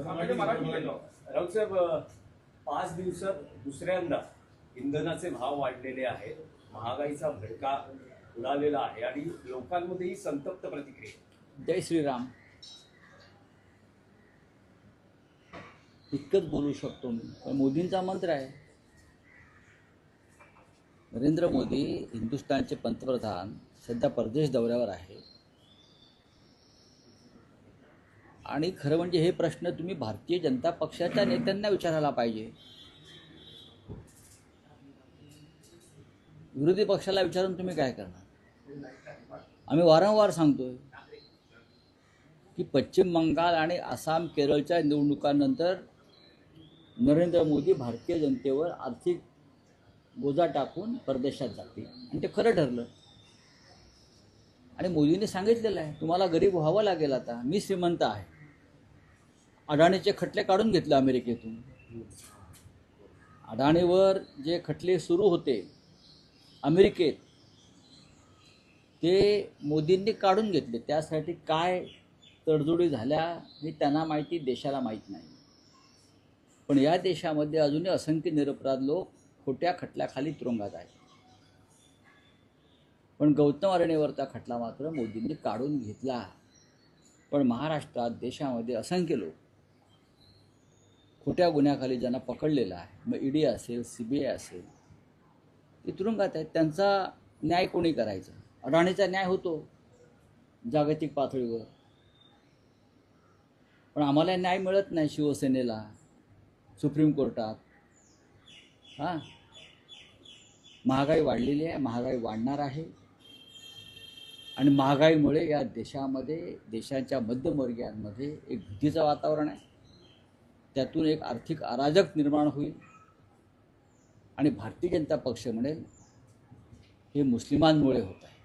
राऊत साहेब, 5 दिवसात दुसऱ्यांदा इंधनाचे भाव वाढलेले आहेत, महागाईचा भडका उडालेला आहे आणि लोकांमध्येही संतप्त प्रतिक्रिया. जय श्रीराम. इतकंच बोलू शकतो मी. पण मोदींचा मंत्र आहे. नरेंद्र मोदी हिंदुस्थानचे पंतप्रधान सध्या परदेश दौऱ्यावर आहे आणि खरं म्हणजे हे प्रश्न तुम्ही भारतीय जनता पक्षाच्या नेत्यांना विचारायला पाहिजे. विरोधी पक्षाला विचारून तुम्ही काय करणार? आम्ही वारंवार सांगतोय की पश्चिम बंगाल आणि आसाम केरळच्या निवडणुकांनंतर नरेंद्र मोदी भारतीय जनतेवर आर्थिक बोजा टाकून परदेशात जातील आणि ते खरं ठरलं. आणि मोदींनी सांगितलेलं आहे तुम्हाला गरीब व्हावं लागेल. आता मी श्रीमंत आहे. अडाणीचे खटले काढून घेतले अमेरिकेतून. अडाणीवर जे खटले सुरू होते अमेरिकेत ते मोदींनी काढून घेतले. त्यासाठी काय तडजोडी झाल्या हे त्यांना माहिती, देशाला माहीत नाही. पण या देशामध्ये अजूनही असंख्य निरपराध लोक खोट्या खटल्याखाली तुरुंगात आहेत. पण गौतम अडाणीवरचा खटला मात्र मोदींनी काढून घेतला. पण महाराष्ट्रात देशामध्ये असंख्य लोक खोट्या गुन्ह्याखाली ज्यांना पकडलेलं आहे, मग ईडी असेल, CBI असेल, ते तुरुंगात आहेत. त्यांचा न्याय कोणी करायचा? अडाणीचा न्याय होतो जागतिक पातळीवर, पण आम्हाला न्याय मिळत नाही. शिवसेनेला सुप्रीम कोर्टात महागाई वाढलेली आहे, महागाई वाढणार आहे. आणि महागाईमुळे या देशामध्ये, देशाच्या मध्यमवर्गीयांमध्ये एक भीतीचं वातावरण आहे. त्यातून एक आर्थिक अराजक निर्माण होईल आणि भारतीय जनता पक्ष म्हणेल हे मुस्लिमांमुळे होत आहे,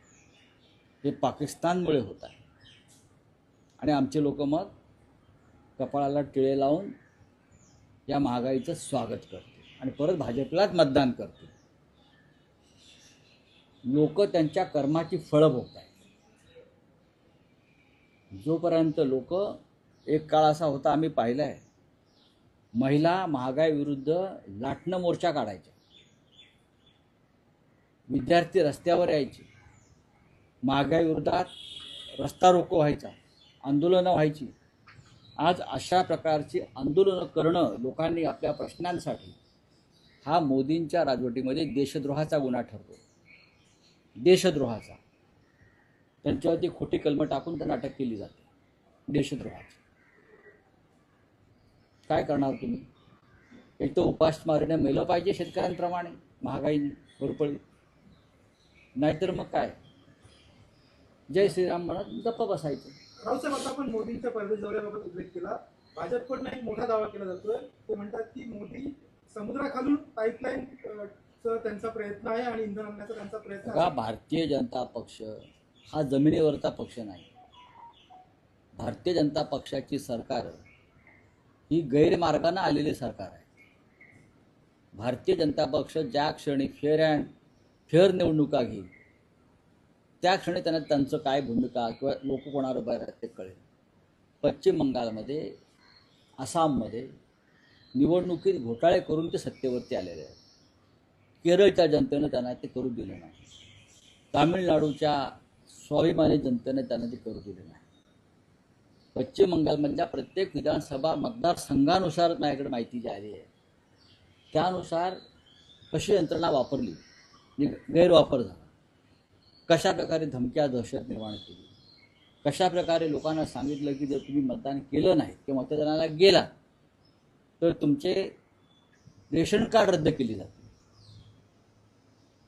हे पाकिस्तानमुळे होत आहे. आणि आमचे लोक मग कपाळाला टिळे लावून या महागाईचं स्वागत करतील आणि परत भाजपलाच मतदान करतील. लोक त्यांच्या कर्माची फळं भोगत आहेत. जोपर्यंत लोक, एक काळ असा होता आम्ही पाहिला आहे, महिला महागाई विरुद्ध लाटणं मोर्चा काढायच्या, विद्यार्थी रस्त्यावर यायचे, महागाई विरोधात रस्ता रोको व्हायचा, आंदोलनं व्हायची. आज अशा प्रकारची आंदोलनं करणं लोकांनी आपल्या प्रश्नांसाठी, हा मोदींच्या राजवटीमध्ये देशद्रोहाचा गुन्हा ठरतो. देशद्रोहाचा. त्यांच्यावरती खोटी कलमं टाकून त्यांना अटक केली जाते देशद्रोहाची. काय करणार तुम्ही? एक तर उपासमारीने मेलं पाहिजे शेतकऱ्यांप्रमाणे महागाईने भरपळी, नाहीतर मग काय जय श्रीराम म्हणत गप्प बसायचं. रावसाहेब, आता आपण मोदींच्या परदेश दौऱ्याबाबत उल्लेख केला. भाजपकडून एक मोठा दावा केला जातोय. ते म्हणतात की मोदी समुद्राखालून पाईपलाईन त्यांचा प्रयत्न आहे आणि इंधन आणण्याचा त्यांचा प्रयत्न आहे. भारतीय जनता पक्ष हा जमिनीवरचा पक्ष नाही. भारतीय जनता पक्षाची सरकार ही गैरमार्गाने आलेली सरकार आहे. भारतीय जनता पक्ष ज्या क्षणी फेअर निवडणुका घेईल त्या क्षणी त्यांना त्यांचं काय भूमिका किंवा लोक कोणावर उभा राहतात ते कळेल. पश्चिम बंगालमध्ये, आसाममध्ये निवडणुकीत घोटाळे करून ते सत्तेवरती आलेले आहेत. केरळच्या जनतेनं त्यांना ते करू दिलं नाही. तामिळनाडूच्या स्वाभिमानी जनतेने त्यांना ते करू दिले नाही. पश्चिम बंगालमधल्या प्रत्येक विधानसभा मतदारसंघानुसार माझ्याकडे माहिती जी आली आहे त्यानुसार कशी यंत्रणा वापरली, गैरवापर झाला, कशा प्रकारे धमक्या, दहशत निर्माण केली, कशा प्रकारे लोकांना सांगितलं की जर तुम्ही मतदान केलं नाही किंवा मतदानाला गेला तर तुमचे रेशन कार्ड रद्द केले जाते,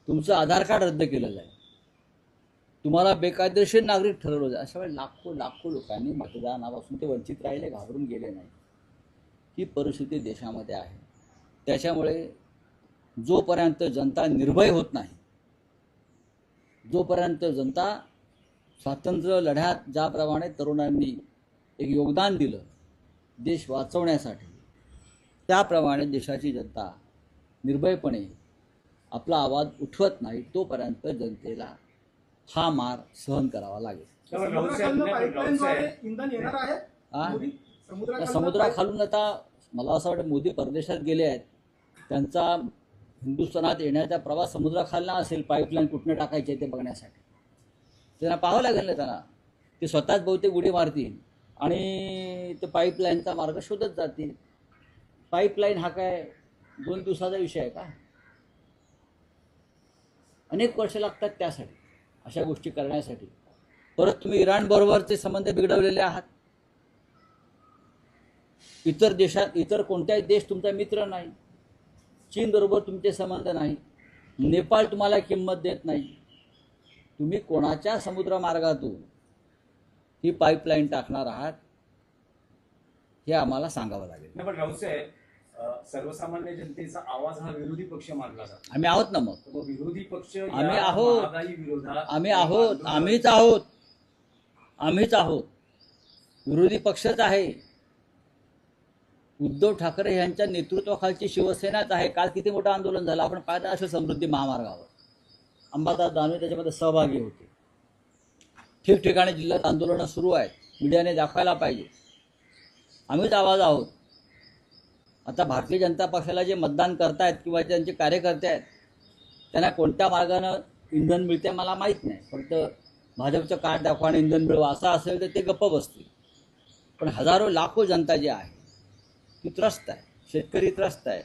तुमचं आधार कार्ड रद्द केलं जाईल, तुम्हाला बेकायदेशीर नागरिक ठरवलं जाईल. अशा वेळी लाखो लोकांनी मतदानापासून ते वंचित राहिले, घाबरून गेले नाही. ही परिस्थिती देशामध्ये आहे. त्याच्यामुळे जोपर्यंत जनता निर्भय होत नाही, जोपर्यंत जनता स्वातंत्र्य लढ्यात ज्याप्रमाणे तरुणांनी एक योगदान दिलं देश वाचवण्यासाठी, त्याप्रमाणे देशाची जनता निर्भयपणे आपला आवाज उठवत नाही तोपर्यंत जनतेला हा मार सहन करावा लागेल. इंधन येणार आहे. त्या समुद्राखालून आता मला असं वाटतं मोदी परदेशात गेले आहेत, त्यांचा हिंदुस्थानात येण्याचा प्रवास समुद्राखालना असेल, पाईपलाईन कुठनं टाकायचे ते बघण्यासाठी. त्यांना पाहावं लागेल ना त्यांना. ते स्वतःच बहुतेक उडी मारतील आणि ते पाईपलाईनचा मार्ग शोधत जातील. पाईपलाईन हा काय 2 दिवसाचा विषय आहे का? अनेक वर्ष लागतात त्यासाठी, अशा गोष्टी करण्यासाठी. परत तुम्ही इराणबरोबरचे संबंध बिघडवलेले आहात. इतर देशात इतर कोणताही देश तुमचा मित्र नाही. चीन बरोबर तुमचे संबंध नाही. नेपाळ तुम्हाला किंमत देत नाही. तुम्ही कोणाच्या समुद्रमार्गातून ही पाईपलाईन टाकणार आहात हे आम्हाला सांगावं लागेल. नाही, पण राऊत साहेब, सर्वसामान्य जनतेचा आवाज हा विरोधी पक्ष मानला जातो. आम्ही आहोत ना. मग विरोधी पक्ष आम्ही आहोत. महागाई विरोधात आम्हीच आहोत. विरोधी पक्षच आहे. उद्धव ठाकरे यांच्या नेतृत्वाखालची शिवसेनाच आहे. काल किती मोठं आंदोलन झालं आपण पाहिलं असेल. समृद्धी महामार्गावर अंबादास दानवे त्याच्यामध्ये सहभागी होते. ठिकठिकाणी जिल्ह्यात आंदोलनं सुरू आहेत. मीडियाने दाखवायला पाहिजे. आम्हीच आवाज आहोत. आता भारतीय जनता पक्षाला जे मतदान करतायत किंवा त्यांचे कार्यकर्ते आहेत, त्यांना कोणत्या मार्गानं इंधन मिळते मला माहीत नाही. फक्त भाजपचं कार्ड दाखवा आणि इंधन मिळवा असं असेल तर ते गप्प बसतील. पण हजारो लाखो जनता जी आहे ती त्रस्त आहे. शेतकरी त्रस्त आहे.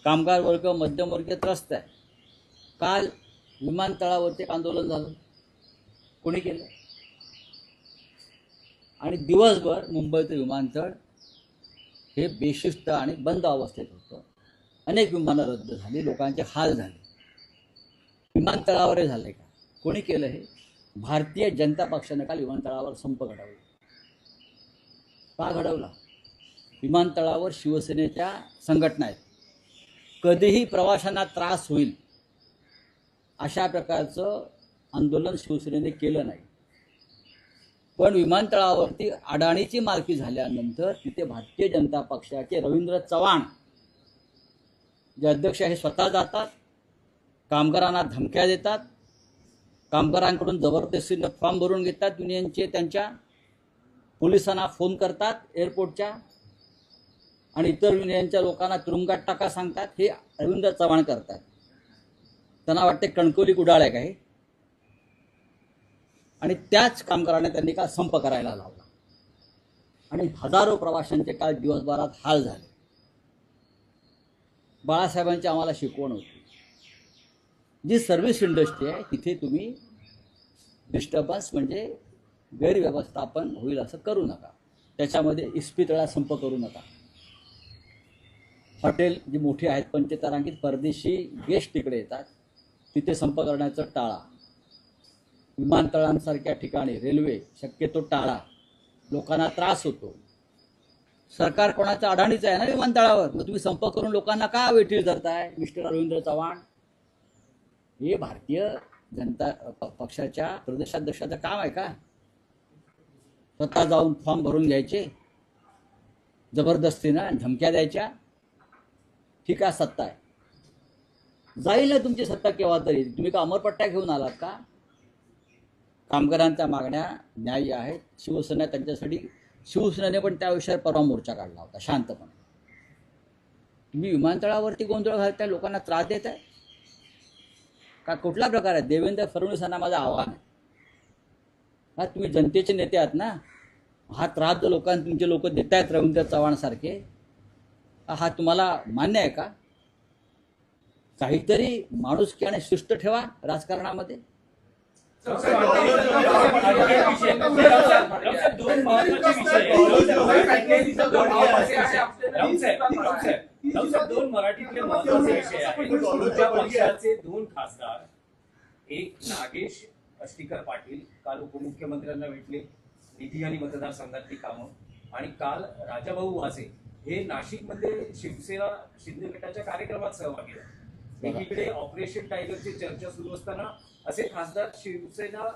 कामगार वर्ग, मध्यमवर्गीय त्रस्त आहे. काल विमानतळावरती एक आंदोलन झालं. कोणी केलं? आणि दिवसभर मुंबईचं विमानतळ हे बेशिस्त आणि बंद अवस्थेत होतं. अनेक विमानं रद्द झाली. लोकांचे हाल झाले. विमानतळावरही झाले का? कोणी केलं हे? भारतीय जनता पक्षाने काल विमानतळावर संप घडवला. का घडवला? विमानतळावर शिवसेनेच्या संघटना आहेत. कधीही प्रवाशांना त्रास होईल अशा प्रकारचं आंदोलन शिवसेनेने केलं नाही. पण विमानतळावरती अडाणीची मालकी झाल्यानंतर तिथे भारतीय जनता पक्षाचे रवींद्र चव्हाण जे अध्यक्ष हे स्वतः जातात, कामगारांना धमक्या देतात, कामगारांकडून जबरदस्तीनं फॉर्म भरून घेतात युनियनचे, त्यांच्या पोलिसांना फोन करतात एअरपोर्टच्या आणि इतर युनियनच्या लोकांना तुरुंगात टाका सांगतात. हे रवींद्र चव्हाण करतात. त्यांना वाटते कणकवली कुडाळ आहे का हे? आणि त्याच कामगारांना त्यांनी काल संप करायला लावला आणि हजारो प्रवाशांचे काल दिवसभरात हाल झाले. बाळासाहेबांची आम्हाला शिकवण होती, जी सर्व्हिस इंडस्ट्री आहे तिथे तुम्ही डिस्टर्बन्स म्हणजे गैरव्यवस्थापन होईल असं करू नका. त्याच्यामध्ये इस्पितळा संप करू नका. हॉटेल जी मोठी आहेत पंचतारांकित परदेशी गेस्ट तिकडे येतात तिथे संप करण्याचं टाळा. विमानतळांसारख्या ठिकाणी रेल्वे शक्यतो टाळा. लोकांना त्रास होतो. सरकार कोणाचं अडाणीचं आहे ना विमानतळावर. मग तुम्ही संप करून लोकांना का वेठीस धरताय मिस्टर रवींद्र चव्हाण? हे भारतीय जनता पक्षाच्या प्रदेशाध्यक्षाचं काम आहे का? स्वतः जाऊन फॉर्म भरून घ्यायचे, जबरदस्तीनं धमक्या द्यायच्या? ठीक आहे, सत्ता आहे. जाईल ना तुमची सत्ता केव्हा तरी. तुम्ही का अमरपट्ट्या घेऊन आलात का? कामगारांच्या मागण्या न्याय्य आहेत. शिवसेना त्यांच्यासाठी, शिवसेनेने पण त्या विषयावर परवा मोर्चा काढला होता शांतपणे. तुम्ही विमानतळावरती गोंधळ घालताय, लोकांना त्रास देत आहे का? कुठला प्रकार आहे? देवेंद्र फडणवीसांना माझं आव्हान आहे, हा तुम्ही जनतेचे नेते आहात ना, हा त्रास जो लोकांना तुमचे लोक देत आहेत रवींद्र चव्हाण सारखे, हा तुम्हाला मान्य आहे का? काहीतरी माणुसकी आणि शिस्त ठेवा राजकारणामध्ये. दोन मराठीतले महत्वाचे विषय आहेत. तुमच्या पक्षाचे 2 खासदार, एक नागेश अस्तिकर पाटील काल उपमुख्यमंत्र्यांना भेटले, निधी आणि मतदारसंघातली कामं, आणि काल राजाभाऊ वाजे हे नाशिकमध्ये शिवसेना शिंदे गटाच्या कार्यक्रमात सहभागी झाले. एकीकडे ऑपरेशन टायगरची चर्चा सुरू असताना असे खासदार शिवसेना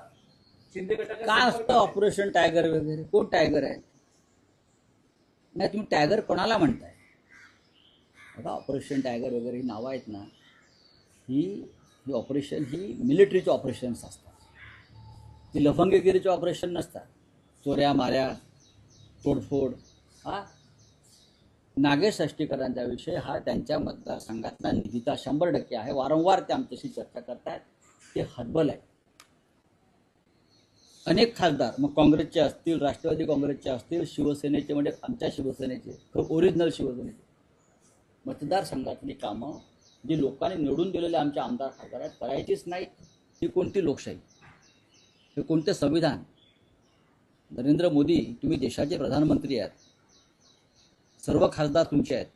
शिंदे गटाच्या काय असतं ऑपरेशन टायगर वगैरे? कोण टायगर आहे? नाही, तुम्ही टायगर कोणाला म्हणताय? आता ऑपरेशन टायगर वगैरे ही नावं आहेत ना, ही ऑपरेशन ही मिलिटरीचे ऑपरेशन्स असतात. ती लफंगगिरीचे ऑपरेशन नसतात. चोऱ्या माऱ्या, तोडफोड हा नागेश अष्टीकरांचा विषय हा त्यांच्या मतदारसंघातला निधीचा 100% आहे. वारंवार ते आमच्याशी चर्चा करतात. ते हतबल आहे. अनेक खासदार मग काँग्रेसचे असतील, राष्ट्रवादी काँग्रेसचे असतील, शिवसेनेचे म्हणजे आमच्या शिवसेनेचे ओरिजिनल शिवसेनेचे मतदारसंघातली कामं जी लोकांनी निवडून दिलेले आमच्या आमदार खासदार आहेत करायचीच नाही. ही कोणती लोकशाही? हे कोणते संविधान? नरेंद्र मोदी तुम्ही देशाचे प्रधानमंत्री आहात. सर्व खासदार तुमचे आहेत.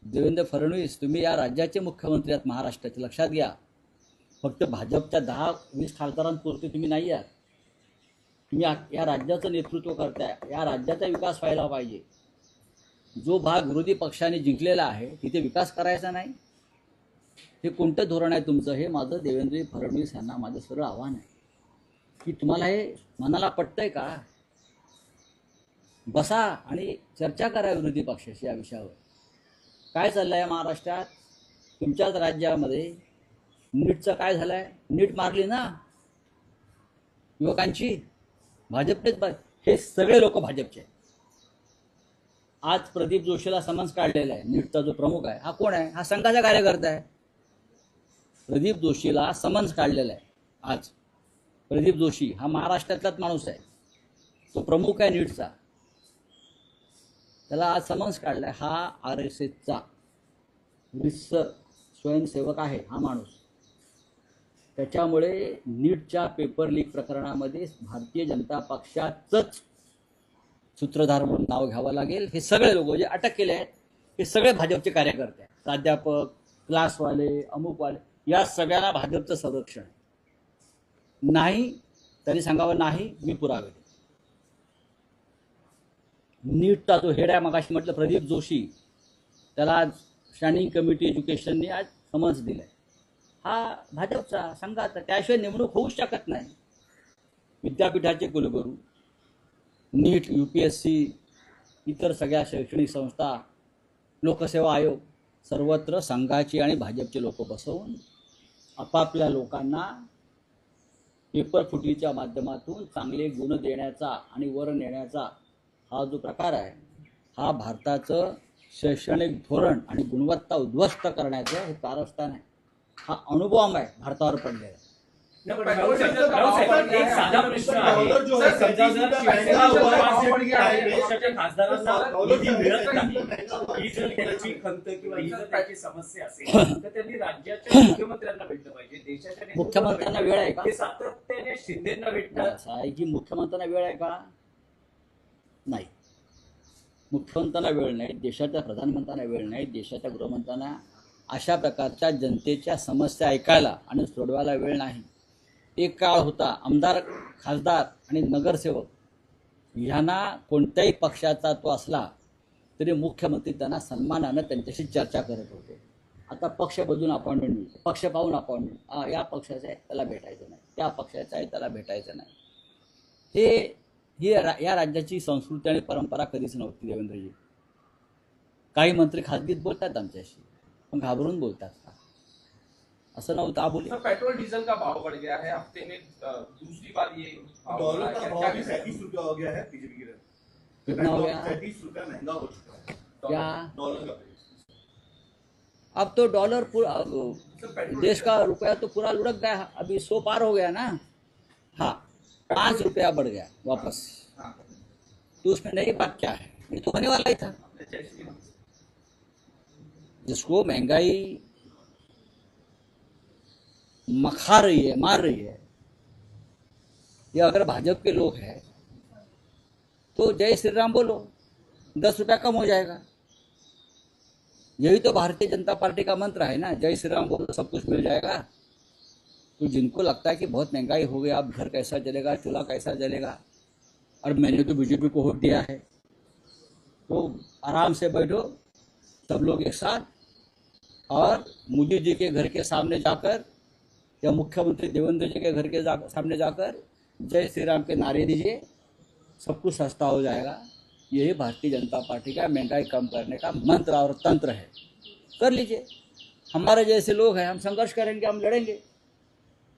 देवेंद्र फडणवीस तुम्ही या राज्याचे मुख्यमंत्री आहात, महाराष्ट्राचे. लक्षात घ्या. फक्त भाजपच्या 10-20 खासदारांपुरते तुम्ही नाही आहात. तुम्ही या राज्याचं नेतृत्व करताय. या राज्याचा विकास व्हायला पाहिजे. जो भाग विरोधी पक्षाने जिंकलेला आहे तिथे विकास करायचा नाही. हे कोणतं धोरण आहे तुमचं? हे माझं देवेंद्र फडणवीस यांना माझं सरळ आव्हान आहे की तुम्हाला हे मनाला पटतंय का? बसा आणि चर्चा करा विरोधी पक्षाशी या विषयावर. काय चाललं आहे महाराष्ट्रात? तुमच्याच राज्यामध्ये नीटचं काय झालं आहे? नीट मारली ना युवकांची. भाजपनेच. हे सगळे लोक भाजपचे आहेत. आज प्रदीप जोशीला समन्स काढलेला आहे. नीटचा जो प्रमुख आहे हा कोण आहे? हा संघाचा कार्यकर्ता आहे. प्रदीप जोशीला समन्स काढलेला आहे. आज प्रदीप जोशी हा महाराष्ट्रातलाच माणूस आहे. तो प्रमुख आहे नीटचा. त्याला आज समन्स काढलाय. हा RSSचा रिसर स्वयंसेवक आहे हा माणूस. त्याच्यामुळे नीटच्या पेपर लीक प्रकरणामध्ये भारतीय जनता पक्षाचंच सूत्रधार म्हणून नाव घ्यावं लागेल. हे सगळे लोक जे अटक केले आहेत हे सगळे भाजपचे कार्यकर्ते आहेत. प्राध्यापक, क्लासवाले, अमुकवाले, या सगळ्यांना भाजपचं संरक्षण आहे. नाही तरी सांगावं नाही, मी पुरावे देईन. नीटचा जो हेड आहे, मगाशी म्हटलं प्रदीप जोशी, त्याला आज स्टँडिंग कमिटी एज्युकेशनने आज समन्स दिलाय. हा भाजपचा संघाचा. त्याशिवाय नेमणूक होऊच शकत नाही. विद्यापीठाचे कुलगुरू, नीट, UPSC, इतर सगळ्या शैक्षणिक संस्था, लोकसेवा आयोग, सर्वत्र संघाची आणि भाजपचे लोक बसवून आपापल्या लोकांना पेपर फुटीच्या माध्यमातून चांगले गुण देण्याचा आणि वर नेण्याचा हा जो प्रकार आहे हा भारताचं शैक्षणिक धोरण आणि गुणवत्ता उद्ध्वस्त करण्याचं हे कारस्थान आहे. हा अनुभव आहे भारतावर पडलेला. राहुल साहेब, एक साधा प्रश्न आहे. समजा जर शिवसेना पक्षाच्या खासदारांना निधी मिळत नाही, ही जर त्याची खंत किंवा ही जर त्याची समस्या असेल तर त्यांनी राज्याच्या मुख्यमंत्र्यांना भेटलं पाहिजे. देशाच्या मुख्यमंत्र्यांना वेळ आहे का? हे सातत्याने शिंदेंना भेटतात. असं आहे की मुख्यमंत्र्यांना वेळ आहे का? नाही. मुख्यमंत्र्यांना वेळ नाही, देशाच्या प्रधानमंत्र्यांना वेळ नाही, देशाच्या गृहमंत्र्यांना अशा प्रकारच्या जनतेच्या समस्या ऐकायला आणि सोडवायला वेळ नाही. एक काळ होता आमदार, खासदार आणि नगरसेवक ह्यांना कोणत्याही पक्षाचा तो असला तरी मुख्यमंत्री त्यांना सन्मानानं त्यांच्याशी चर्चा करत होते. आता पक्ष बदलून अपॉइंटमेंट मिळते, पक्ष पाहून अपॉइंटमेंट. या पक्षाचा आहे त्याला भेटायचं नाही, त्या पक्षाचा आहे त्याला भेटायचं नाही. ही या राज्याची संस्कृती आणि परंपरा कधीच नव्हती देवेंद्रजी. काही मंत्री खासगीत बोलतात आमच्याशी, पण घाबरून बोलतात. असं नव्हतं. आप बोलिए. पेट्रोल डीजल का भाव बढ़ गया है हफ्ते में दूसरी बार ये डॉलर का भाव भी 37 रुपया हो गया है बीजेपी की तरफ। कितना हो गया? 37 रुपया महंगा हो चुका है क्या? डॉलर का। अब तो डॉलर पूरा देश का रुपया तो पूरा लुढ़क गया. अभी 100 पार हो गया ना. हाँ, 5 रुपया बढ़ गया वापस. तो उसमें नई बात क्या है? ये तो होने वाला ही था. जिसको महंगाई मखा रही है, मार रही है, ये अगर भाजपा के लोग हैं तो जय श्री राम बोलो, 10 रुपया कम हो जाएगा. यही तो भारतीय जनता पार्टी का मंत्र है ना, जय श्री राम बोलो सब कुछ मिल जाएगा. तो जिनको लगता है कि बहुत महंगाई हो गई, अब घर कैसा चलेगा, चूल्हा कैसा जलेगा, और मैंने तो बीजेपी को वोट दिया है, तो आराम से बैठो सब लोग एक साथ और मोदी जी के घर के सामने जाकर या मुख्यमंत्री देवेंद्र जी के घर के सामने जाकर जय श्री राम के नारे दीजिए, सब कुछ सस्ता हो जाएगा. यही भारतीय जनता पार्टी का महंगाई कम करने का मंत्र और तंत्र है. कर लीजिए. हमारे जैसे लोग हैं, हम संघर्ष करेंगे, हम लड़ेंगे,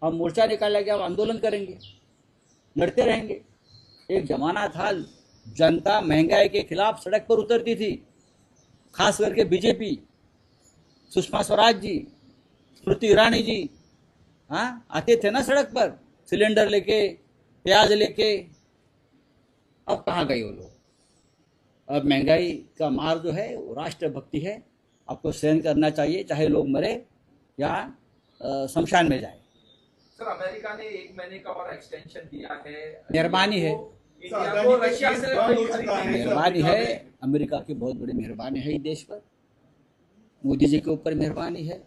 हम मोर्चा निकालेंगे, हम आंदोलन करेंगे, लड़ते रहेंगे. एक जमाना था जनता महंगाई के खिलाफ सड़क पर उतरती थी, खास करके बीजेपी, सुषमा स्वराज जी, स्मृति ईरानी जी, हाँ आते थे ना सड़क पर सिलेंडर लेके, प्याज लेके। अब कहाँ गए वो लोग? अब महंगाई का मार जो है वो राष्ट्रभक्ति है, आपको सहन करना चाहिए, चाहे लोग मरे या शमशान में जाए। सर अमेरिका ने 1 महीने का और एक्सटेंशन दिया है। मेहरबानी है। इंडिया को रशिया से मेहरबानी है, अमेरिका की बहुत बड़ी मेहरबानी है इस देश पर, मोदी जी के ऊपर मेहरबानी है,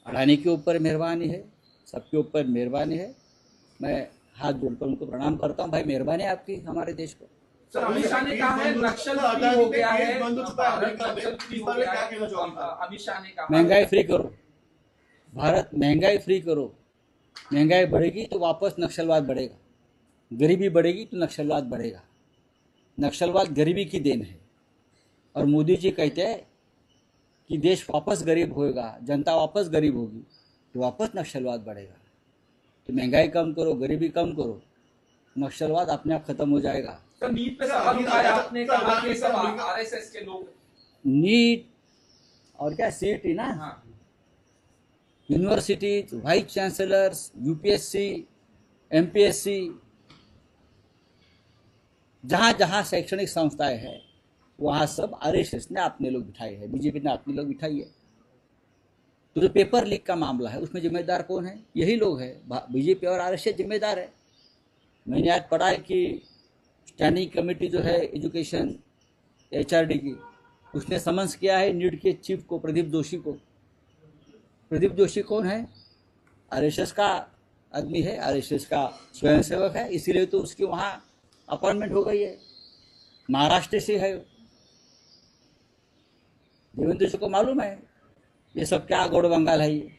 अडानी के ऊपर मेहरबानी है, सबके ऊपर मेहरबानी है। मैं हाथ जोड़कर उनको प्रणाम करता हूँ, भाई मेहरबानी है आपकी हमारे देश पर। सर अमित शाह ने कहा है नक्सल फ्री हो गया है, भारत नक्सल फ्री हो गया है। अमित शाह ने कहा महंगाई फ्री करो, भारत महंगाई फ्री करो, महंगाई बढ़ेगी तो वापस नक्सलवाद बढ़ेगा, गरीबी बढ़ेगी तो नक्सलवाद बढ़ेगा। नक्सलवाद गरीबी की देन है, और मोदी जी कहते हैं कि देश वापस गरीब होएगा, जनता वापस गरीब होगी तो वापस नक्सलवाद बढ़ेगा। तो महंगाई कम करो, गरीबी कम करो, नक्सलवाद अपने आप खत्म हो जाएगा। सर नीट पे सवाल उठाया आपने, कहा कि सब आरएसएस के लोग। नीट और क्या सीईटी ना, हाँ universities, vice chancellors, UPSC, MPSC, जहाँ जहाँ शैक्षणिक संस्थाएं हैं वहाँ सब आरएसएस ने अपने लोग बिठाए हैं, बीजेपी ने अपने लोग बिठाई है। तो जो पेपर लीक का मामला है उसमें जिम्मेदार कौन है? यही लोग हैं, बीजेपी और आरएसएस जिम्मेदार है। मैंने आज पढ़ा है कि स्टैंडिंग कमेटी जो है एजुकेशन एचआरडी की, उसने समन्स किया है नीट के चीफ को, प्रदीप जोशी को। प्रदीप जोशी कौन है? आरएसएस का आदमी है, आरएसएस का स्वयंसेवक है, इसीलिए तो उसकी वहाँ अपॉइंटमेंट हो गई है, महाराष्ट्र से है। देवेंद्र जी को मालूम है ये सब क्या गौड़ बंगाल है। ये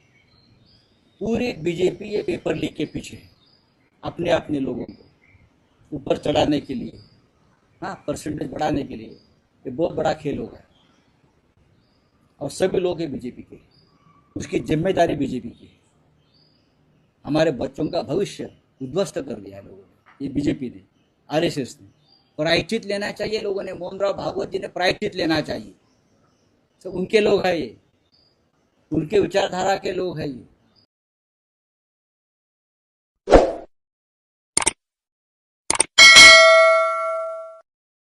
पूरी बीजेपी ये पेपर लीक के पीछे है, अपने अपने लोगों को ऊपर चढ़ाने के लिए, हाँ परसेंटेज बढ़ाने के लिए। ये बहुत बड़ा खेल होगा और सभी लोग हैं बीजेपी के, उसकी जिम्मेदारी बीजेपी की है। हमारे बच्चों का भविष्य उद्ध्वस्त कर दिया है लोगों ने, ये बीजेपी ने, आरएसएस ने। प्रायश्चित लेना चाहिए लोगों ने, मोहन राव भागवत जी ने प्रायश्चित लेना चाहिए। सब उनके लोग हैं ये, उनके विचारधारा के लोग हैं ये।